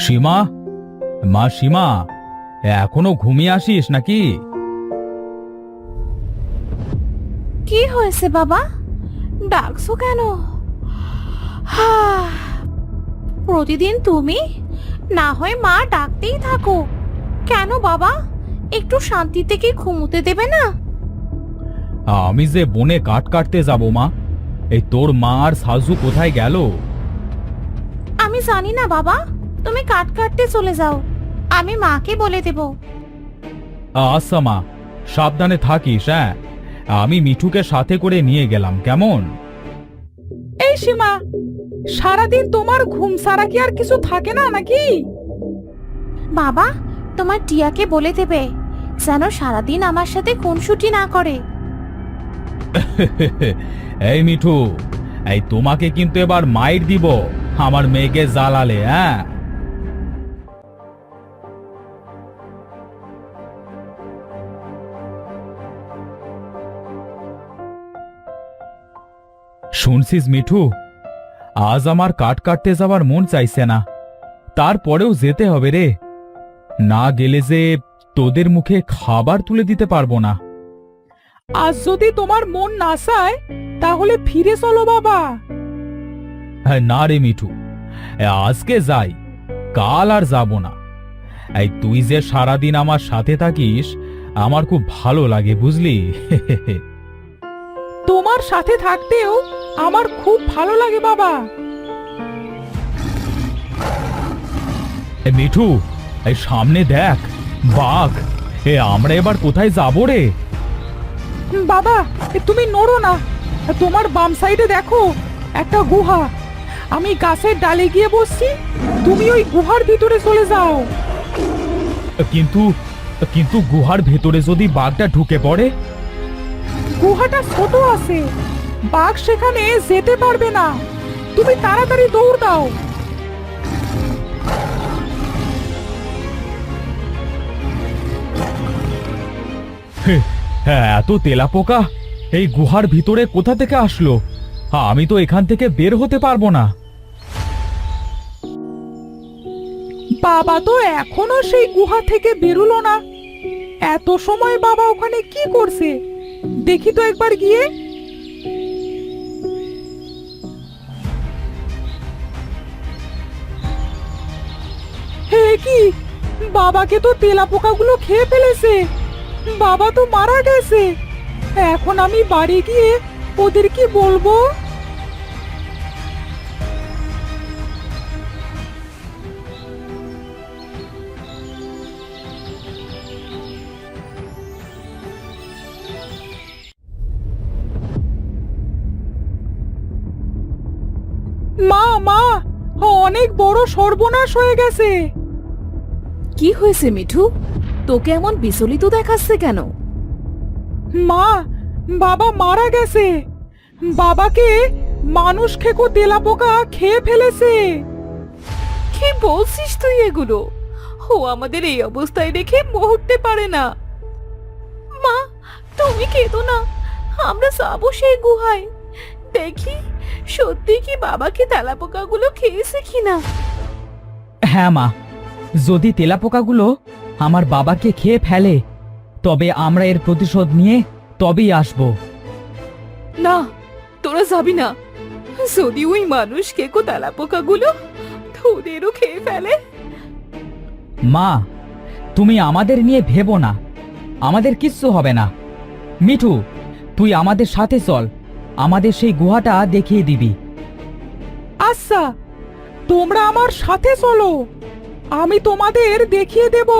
সীমা, মা সীমা, এখনো ঘুমিয়ে আসিস নাকি? কি হয়েছে বাবা, ডাকছো কেন? প্রতিদিন তুমি, না হয় মা ডাকতেই থাকো। কেন বাবা, একটু শান্তিতে কি ঘুমোতে দেবে না? আমি যে বনে কাঠ কাটতে যাব মা, এই তোর মা আর সাজু কোথায় গেল? আমি জানি না বাবা, তুমি কাট কাটতে চলে যাও, আমি মাকে বলে দেব। আচ্ছা মা, সাবধানে থাকিস। হ্যাঁ, আমি মিঠুকে সাথে করে নিয়ে গেলাম, কেমন? এই সীমা, সারাদিন তোমার ঘুম ছাড়া কি আর কিছু থাকে না নাকি? বাবা, তোমার টিয়াকে বলে দেবে যেন সারাদিন আমার সাথে খুনসুটি না করে। এই মিঠু, এই তোমাকে কিন্তু এবার মাইর দিব আমার মেয়েকে জ্বালালে। হ্যাঁ, শুনছিস মিঠু, আজ আমার কাঠ কাটতে যাওয়ার মন চাইছে না, তারপরেও যেতে হবে রে। না গেলে যে তোদের মুখে খাবার তুলে দিতে পারবো না। আজ যদি তোমার মন না চায় তাহলে ফিরে চলো বাবা। হ্যাঁ, না রে মিঠু, আজকে যাই, কাল আর যাব না। এই তুই যে সারাদিন আমার সাথে থাকিস, আমার খুব ভালো লাগে, বুঝলি? তোমার সাথে থাকতেও আমার খুব ভালো লাগে বাবা। মিঠু, এই সামনে দেখ, বাঘ। আমরা এবার কোথায় যাব রে? বাবা, তুমি নড়ো না, তোমার বাম সাইডে দেখো একটা গুহা। আমি গাছের ডালে গিয়ে বসছি, তুমি ওই গুহার ভিতরে চলে যাও। কিন্তু কিন্তু গুহার ভেতরে যদি বাঘটা ঢুকে পড়ে? গুহাটা ছোট আছে, বাঘ সেখানে যেতে পারবে না। তুমি তাড়াতাড়ি দৌড় দাও। হ্যাঁ, এত তেলাপোকা এই গুহার ভিতরে কোথা থেকে আসলো? আমি তো এখান থেকে বের হতে পারবো না। বাবা তো এখনো সেই গুহা থেকে বেরুলো না। এত সময় বাবা ওখানে কি করছে দেখি তো একবার গিয়ে। হে কি, বাবাকে তো তেলাপোকাগুলো খেয়ে ফেলেছে। বাবা তো মারা গেছে। এখন আমি বাড়ি গিয়ে ওদের কি বলবো? মা মা, অনেক বড় সর্বনাশ হয়ে গেছে। কি হয়েছে মিঠু, তোকে এমন বিচলিত দেখাচ্ছে কেন? মা, বাবা মারা গেছে। বাবাকে মানুষ খেকো তেলাপোকা খেয়ে ফেলেছে। কি বলছিস তুই এগুলো? ও আমাদের এই অবস্থায় রেখে মরতে পারে না। মা, তুমি কেঁদো না, আমরা যাবো সেই গুহায়, দেখি সত্যি কি বাবাকে তেলাপোকাগুলো খেয়েছে কিনা। হ্যাঁ মা, যদি তেলাপোকাগুলো আমার বাবাকে খেয়ে ফেলে তবে আমরা এর প্রতিশোধ নিয়ে তবেই আসব। না, তোরা যাবি না। যদি ওই মানুষ কেকো তেলাপোকাগুলো তোদেরও খেয়ে ফেলে। মা, তুমি আমাদের নিয়ে ভেবো না, আমাদের কিচ্ছু হবে না। মিঠু, তুই আমাদের সাথে চল, আমাদের সেই গুহাটা দেখিয়ে দিবি। আচ্ছা, তোমরা আমার সাথে চলো, আমি তোমাদের দেখিয়ে দেব।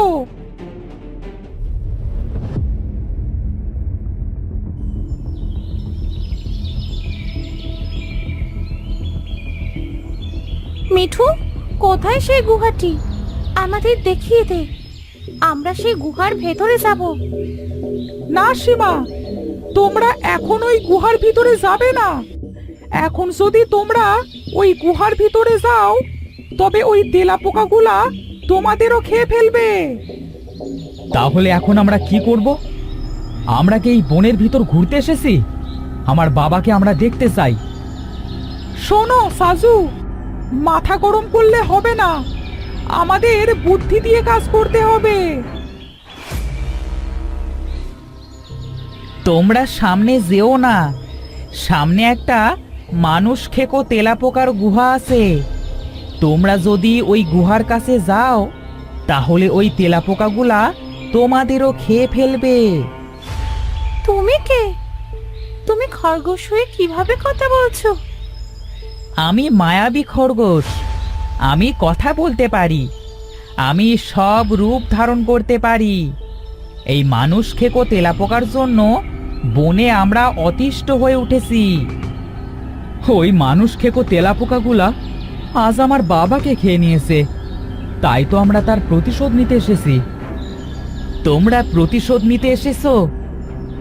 মিঠু, কোথায় সেই গুহাটি? আমাদের দেখিয়ে দে, আমরা সেই গুহার ভেতরে যাব। না সীমা, তোমরা এখন ওই গুহার ভিতরে যাবে না। এখন যদি তোমরা ওই গুহার ভিতরে যাও তবে ওই তেলাপোকাগুলা তোমাদেরও খেয়ে ফেলবে। তাহলে এখন আমরা কি করব? আমরা কি এই বনের ভিতর ঘুরতে এসেছি? আমার বাবাকে আমরা দেখতে চাই। শোনো সাজু, মাথা গরম করলে হবে না, আমাদের বুদ্ধি দিয়ে কাজ করতে হবে। তোমরা সামনে যেও না, সামনে একটা মানুষ খেকো তেলাপোকার গুহা আছে। তোমরা যদি ওই গুহার কাছে যাও তাহলে ওই তেলাপোকাগুলা তোমাদেরও খেয়ে ফেলবে। তুমি কে? তুমি খরগোশ হয়ে কিভাবে কথা বলছো? আমি মায়াবী খরগোশ, আমি কথা বলতে পারি, আমি সব রূপ ধারণ করতে পারি। এই মানুষ খেকো তেলাপোকার জন্য বনে আমরা অতিষ্ঠ হয়ে উঠেছি। ওই মানুষ খেকো তেলাপোকাগুলা আজ আমার বাবাকে খেয়ে নিয়েছে, তাই তো আমরা তার প্রতিশোধ নিতে এসেছি। তোমরা প্রতিশোধ নিতে এসেছো,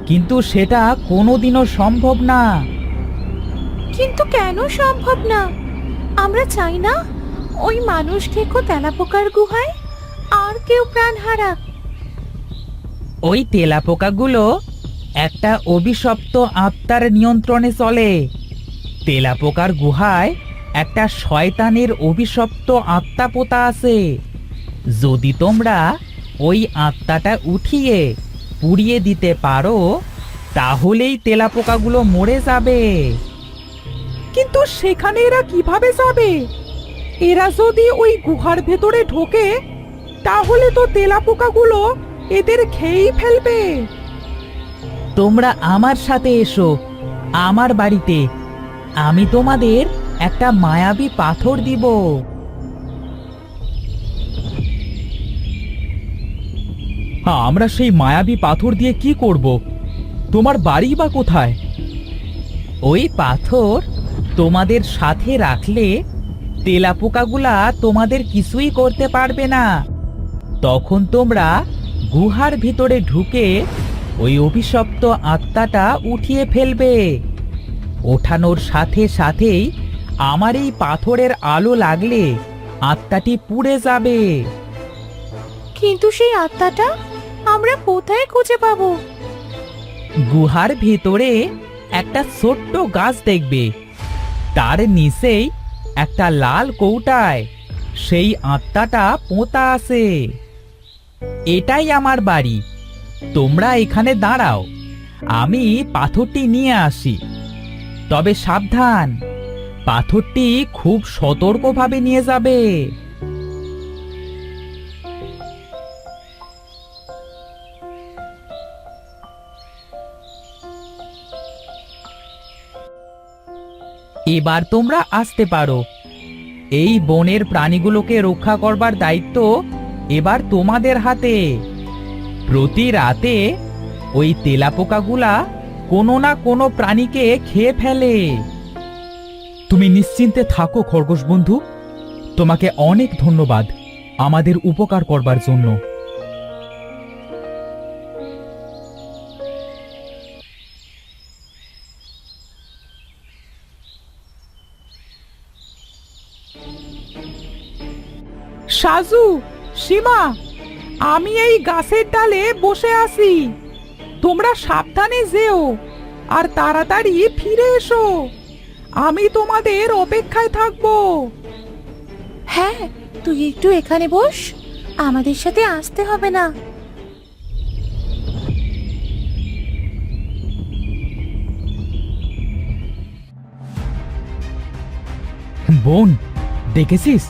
কিন্তু সেটা কোনোদিনও সম্ভব না। কিন্তু কেন সম্ভব না? আমরা চাই না ওই মানুষ খেকো তেলাপোকার গুহায় আর কেউ প্রাণ হারাক। ওই তেলাপোকাগুলো একটা অভিশপ্ত আত্মার নিয়ন্ত্রণে চলে। তেলাপোকার গুহায় একটা শয়তানের অভিশপ্ত আত্মা পোতা আছে। যদি তোমরা ওই আত্মাটা উঠিয়ে পুড়িয়ে দিতে পারো তাহলেই তেলাপোকাগুলো মরে যাবে। কিন্তু সেখানে এরা কিভাবে যাবে? এরা যদি ওই গুহার ভেতরে ঢোকে তাহলে তো তেলাপোকাগুলো এদের খেয়েই ফেলবে। তোমরা আমার সাথে এসো, আমার বাড়িতে। আমি তোমাদের একটা মায়াবী পাথর দিব। আমরা সেই মায়াবী পাথর দিয়ে কি করব? তোমার বাড়ি বা কোথায়? ওই পাথর তোমাদের সাথে রাখলে তেলাপোকাগুলা তোমাদের কিছুই করতে পারবে না। তখন তোমরা গুহার ভিতরে ঢুকে ওই অভিশপ্ত আত্মাটা উঠিয়ে ফেলবে। ওঠানোর সাথে সাথেই আমার এই পাথরের আলো লাগলে আত্মাটি পুড়ে যাবে। কিন্তু সেই আত্মাটা আমরা কোথায় খুঁজে পাবো? গুহার ভিতরে একটা ছোট্ট গাছ দেখবে, তার নিচেই একটা লাল কৌটায় সেই আত্মাটা পোঁতা আছে। এটাই আমার বাড়ি। তোমরা এখানে দাঁড়াও, আমি পাথরটি নিয়ে আসি। তবে সাবধান, পাথরটি খুব সতর্কভাবে নিয়ে যাবে। এবার তোমরা আসতে পারো। এই বনের প্রাণীগুলোকে রক্ষা করবার দায়িত্ব এবার তোমাদের হাতে। প্রতি রাতে ওই তেলাপোকাগুলা কোনো না কোনো প্রাণীকে খেয়ে ফেলে। তুমি নিশ্চিন্তে থাকো খরগোশ বন্ধু, তোমাকে অনেক ধন্যবাদ আমাদের উপকার করবার জন্য। সাজু, সীমা, আমি এই গাছের ডালে বসে আছি। তোমরা সাবধানে যেও আর তাড়াতাড়ি ফিরে এসো। আমি তোমাদের অপেক্ষায় থাকবো। হ্যাঁ, তুই একটু এখানে বস, আমাদের সাথে আসতে হবে না। বোন, দেখেছিস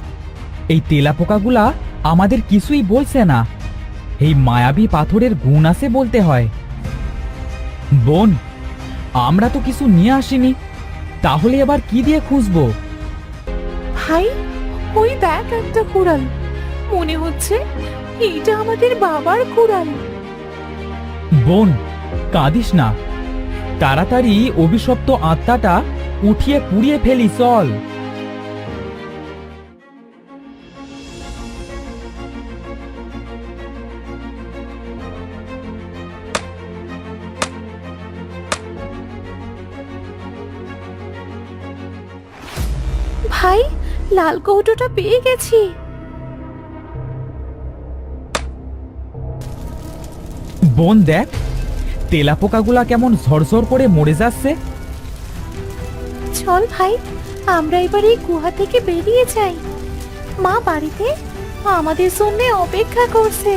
এই তেলাপোকাগুলা আমাদের কিছুই বলছে না। এই মায়াবী পাথরের গুণ আছে বলতে হয়। বোন, আমরা তো কিছু নিয়ে আসিনি, তাহলে এবার কি দিয়ে খুঁজবো? ভাই, ওই দেখ একটা কুড়াল, মনে হচ্ছে এইটা আমাদের বাবার কুড়াল। বোন, কাঁদিস না, তাড়াতাড়ি অভিশপ্ত আত্মাটা উঠিয়ে পুড়িয়ে ফেলি, চল। ভাই, লাল কৌটোটা পেয়ে গেছি। বোন দেখ, তেলাপোকাগুলা কেমন ঝরঝর করে মরে যাচ্ছে। চল ভাই, আমরা এবার এই গুহা থেকে বেরিয়ে যাই। মা বাড়িতে আমাদের জন্য অপেক্ষা করছে।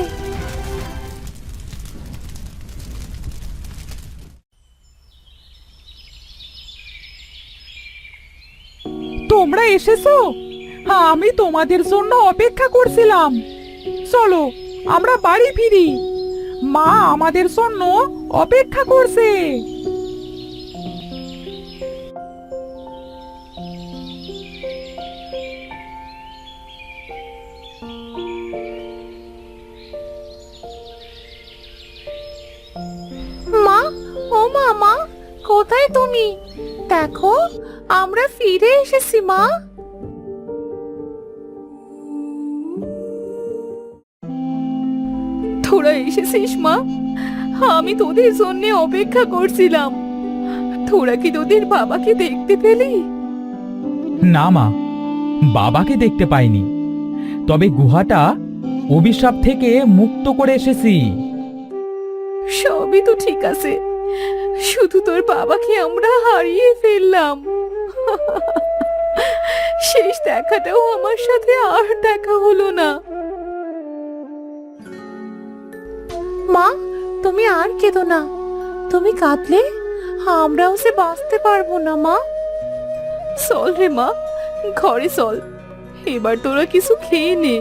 তোমরা এসেছো? আমি তোমাদের জন্য অপেক্ষা করছিলাম। চলো আমরা বাড়ি ফিরি, মা আমাদের জন্য অপেক্ষা করছে। মা, ও মা, মা কোথায় তুমি? দেখো আমরা ফিরে এসেছি মা। তোরা এসেছিস মা? আমি তোদের জন্য অপেক্ষা করছিলাম। তোরা কি তোদের বাবাকে দেখতে পেলি? না মা, বাবাকে দেখতে পাইনি, তবে গুহাটা অভিশাপ থেকে মুক্ত করে এসেছি। সবই তো ঠিক আছে, শুধু তোর বাবাকে আমরা হারিয়ে ফেললাম। শেষ দেখাটাও আমার সাথে আর দেখা হলো না। মা, তুমি আর কেঁদো না। তুমি কাঁদলে আমরাও সে বাঁচতে পারবো না মা। চল রে মা, ঘরে চল। এবার তোরা কিছু খেয়ে নে।